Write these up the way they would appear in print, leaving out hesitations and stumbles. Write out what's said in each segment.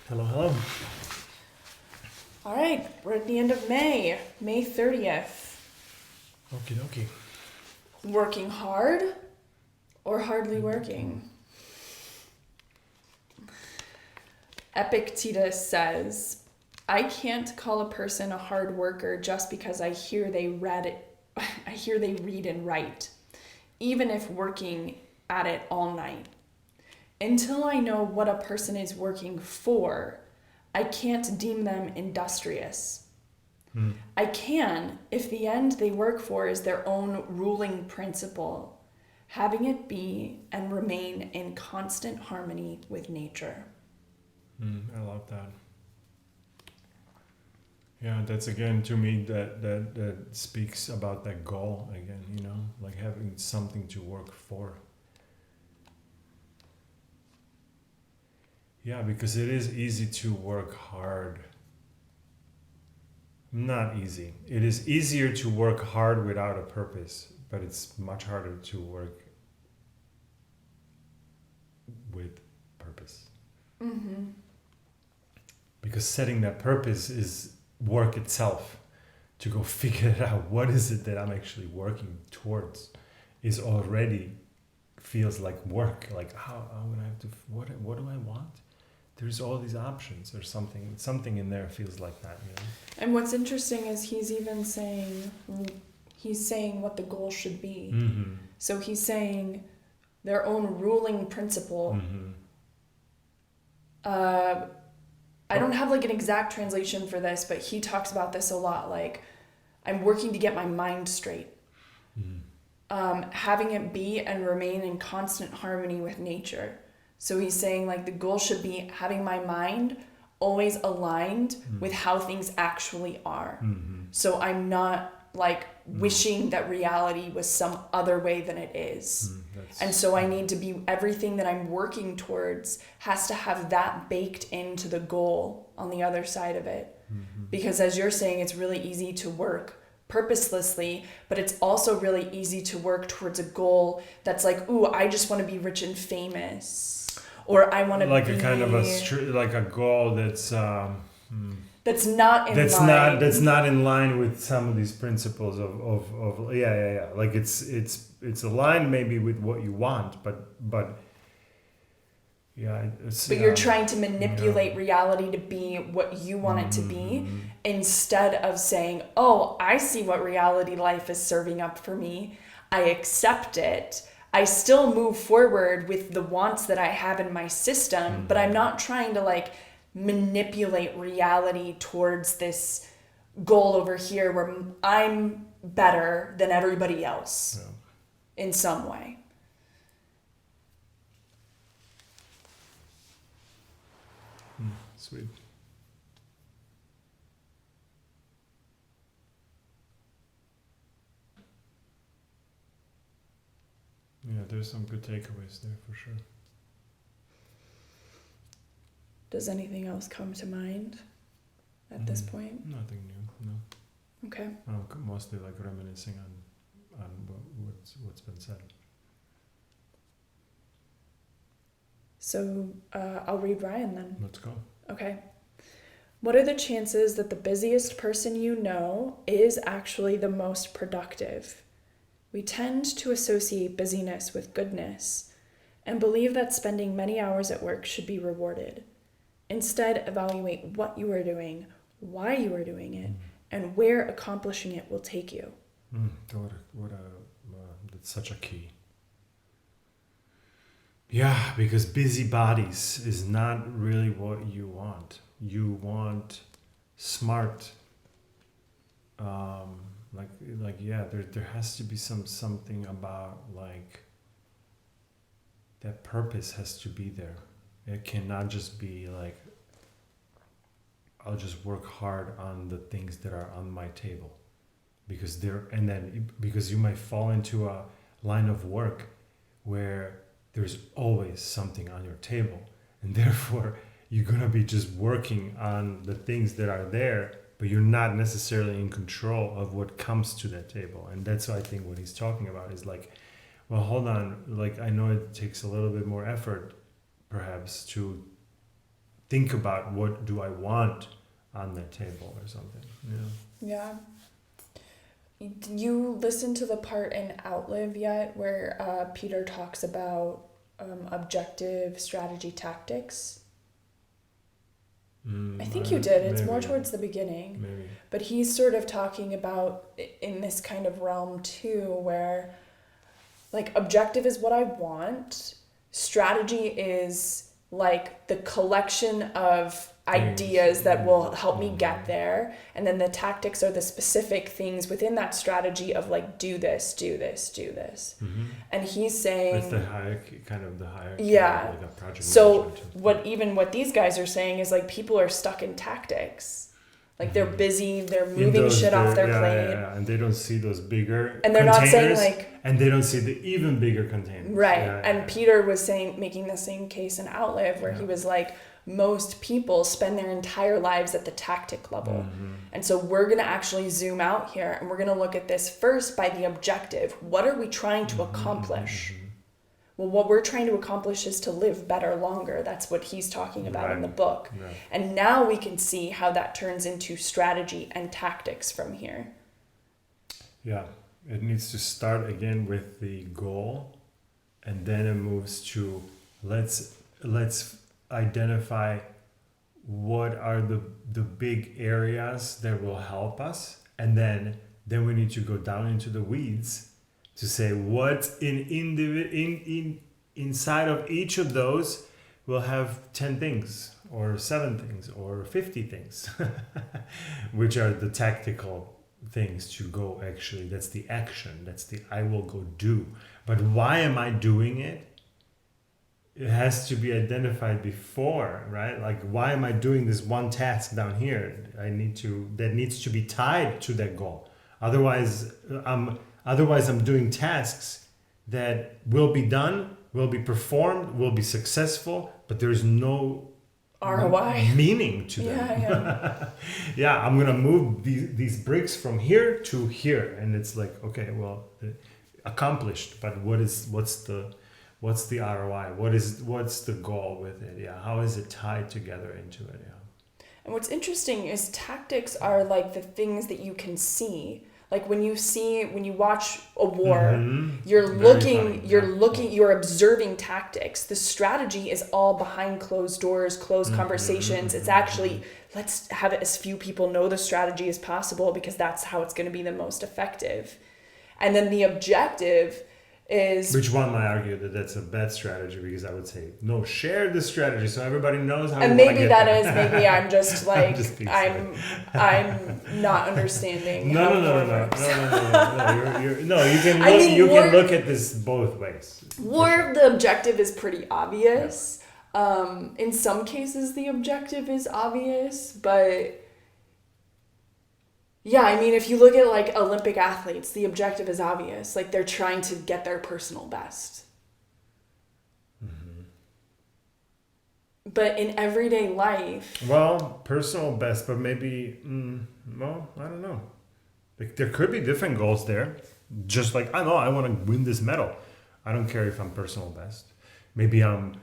Hello, hello. All right, we're at the end of May, May 30th. Okie dokie. Working hard or hardly working? Epictetus says, I can't call a person a hard worker just because I hear they read I hear they read and write, even if working at it all night. Until I know what a person is working for, I can't deem them industrious. I can if the end they work for is their own ruling principle, having it be and remain in constant harmony with nature. I love that. Yeah, that's again to me that speaks about that goal again, like having something to work for. Yeah, because it is easy to work hard. Not easy. It is easier to work hard without a purpose, but it's much harder to work with purpose. Mm-hmm. Because setting that purpose is work itself. To go figure it out, what is it that I'm actually working towards, is already feels like work. Like how I'm gonna have to. What do I want? There's all these options or something. Something in there feels like that. And what's interesting is he's saying what the goal should be. Mm-hmm. So he's saying their own ruling principle. Mm-hmm. I don't have like an exact translation for this, but he talks about this a lot. Like, I'm working to get my mind straight. Having it be and remain in constant harmony with nature. So he's saying like the goal should be having my mind always aligned with how things actually are. So I'm not like wishing that reality was some other way than it is. And so I need to be, everything that I'm working towards has to have that baked into the goal on the other side of it. Because as you're saying, it's really easy to work purposelessly, but it's also really easy to work towards a goal that's like, ooh, I just want to be rich and famous. Or I want to like be... a kind of like a goal that's that's not in that's line. that's not in line with some of these principles of yeah. Like it's aligned maybe with what you want, but yeah, but you're trying to manipulate reality to be what you want it to be, instead of saying, oh, I see what reality life is serving up for me. I accept it. I still move forward with the wants that I have in my system, but I'm not trying to like manipulate reality towards this goal over here where I'm better than everybody else in some way. Sweet. Yeah, there's some good takeaways there for sure. Does anything else come to mind at this point? Nothing new, no. Okay. I'm mostly like reminiscing on what's been said. So I'll read Ryan then. Let's go. Okay. What are the chances that the busiest person you know is actually the most productive? We tend to associate busyness with goodness and believe that spending many hours at work should be rewarded. Instead, evaluate what you are doing, why you are doing it, and where accomplishing it will take you. That's such a key. Yeah, because busy bodies is not really what you want. You want smart. There has to be something about like that purpose has to be there. It cannot just be like I'll just work hard on the things that are on my table, because you might fall into a line of work where there's always something on your table, and therefore you're gonna be just working on the things that are there, but you're not necessarily in control of what comes to that table. And that's I think what he's talking about is like, well, hold on, like I know it takes a little bit more effort perhaps to think about what do I want on that table or something. Yeah. You listen to the part in Outlive yet where Peter talks about objective strategy tactics? I think you did. It's more towards the beginning. Maybe. But he's sort of talking about in this kind of realm too, where like objective is what I want. Strategy is like the collection of ideas that will help me get there. And then the tactics are the specific things within that strategy of like, do this, do this, do this. Mm-hmm. And he's saying... It's the hierarchy, kind of the hierarchy. Yeah. Like a project So management. what these guys are saying is like people are stuck in tactics. Like they're busy, they're moving shit off their plate. Yeah, and they don't see those bigger and they're not saying like... And they don't see the even bigger containers. Right. And Peter was saying, making the same case in Outlive where he was like, most people spend their entire lives at the tactic level. Mm-hmm. And so we're going to actually zoom out here and we're going to look at this first by the objective. What are we trying to accomplish? Mm-hmm. Well, what we're trying to accomplish is to live better longer. That's what he's talking about in the book. Right. And now we can see how that turns into strategy and tactics from here. Yeah. It needs to start again with the goal, and then it moves to let's identify what are the big areas that will help us, and then we need to go down into the weeds to say what's inside of each of those will have 10 things or 7 things or 50 things which are the tactical things to go. Actually, that's the action, that's the I will go do. But why am I doing it? It has to be identified before, right? Like, why am I doing this one task down here? That needs to be tied to that goal. Otherwise I'm doing tasks that will be done, will be performed, will be successful, but there's no ROI meaning to them. Yeah, I'm gonna move these bricks from here to here, and it's like, okay, well, accomplished, but what's the ROI? What's the goal with it? Yeah, how is it tied together into it? Yeah. And what's interesting is tactics are like the things that you can see. Like when you watch a war, you're observing tactics. The strategy is all behind closed doors, closed conversations. It's actually, let's have it as few people know the strategy as possible because that's how it's going to be the most effective. And then the objective is... Which one might argue that that's a bad strategy, because I would say, no, share the strategy so everybody knows how. And maybe that is, maybe I'm just like, I'm not understanding. No. You can look at this both ways. War, the objective is pretty obvious. Yeah. In some cases, the objective is obvious, but... Yeah, I mean, if you look at like Olympic athletes, the objective is obvious. Like they're trying to get their personal best. Mm-hmm. But in everyday life... Well, personal best, but maybe... I don't know. Like, there could be different goals there. Just like, I know, I want to win this medal. I don't care if I'm personal best. Maybe I've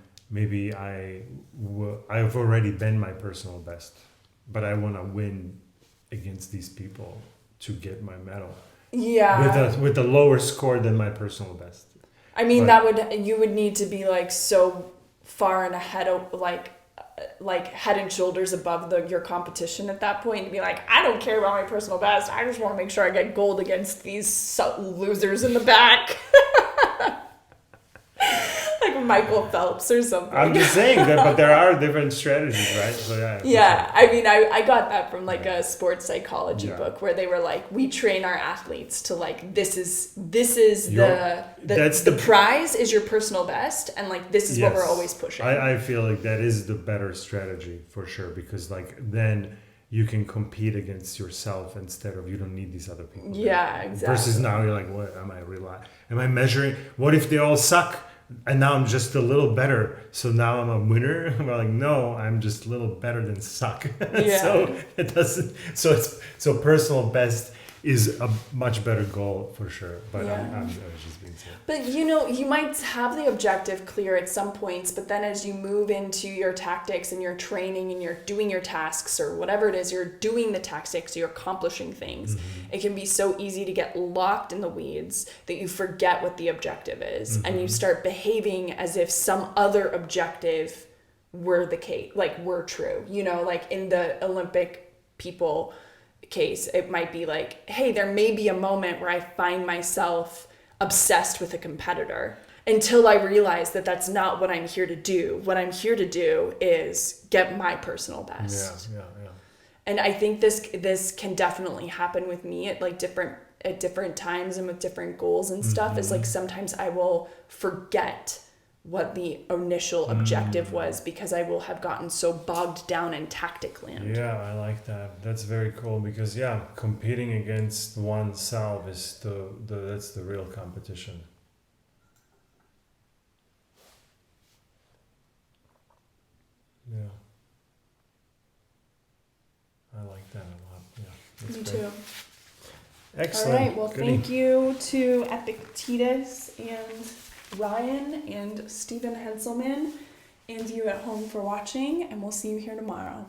already been my personal best. But I want to win against these people to get my medal. Yeah. With a lower score than my personal best. I mean, you would need to be like so far and ahead of like head and shoulders above your competition at that point to be like, I don't care about my personal best. I just want to make sure I get gold against these losers in the back. Like Michael Phelps or something. I'm just saying that, but there are different strategies, right? So yeah. I mean, I got that from like a sports psychology book where they were like, we train our athletes to like, this is the prize is your personal best, and like this is what we're always pushing. I feel like that is the better strategy for sure, because like then you can compete against yourself instead of you don't need these other people. Yeah, exactly. Versus now you're like, what am I measuring? What if they all suck? And now I'm just a little better, so now I'm a winner. We're like, no, I'm just a little better than suck. Yeah. So it doesn't. So personal best is a much better goal for sure. But Yeah. I was just being silly. But you know, you might have the objective clear at some points, but then as you move into your tactics and your training and you're doing your tasks or whatever it is, you're doing the tactics, you're accomplishing things. It can be so easy to get locked in the weeds that you forget what the objective is and you start behaving as if some other objective were the case, like were true. You know, like in the Olympic people case, it might be like, hey, there may be a moment where I find myself obsessed with a competitor until I realize that that's not what I'm here to do. What I'm here to do is get my personal best. Yeah. And I think this can definitely happen with me at like different times and with different goals and stuff. Is like sometimes I will forget what the initial objective was because I will have gotten so bogged down in tactic land. Yeah, I like that. That's very cool because competing against oneself is that's the real competition. Yeah. I like that a lot. Yeah. That's Me great. too. Excellent. All right. Well, Goody. thank you to Epictetus and Ryan and Stephen Hanselman and you at home for watching, and we'll see you here tomorrow.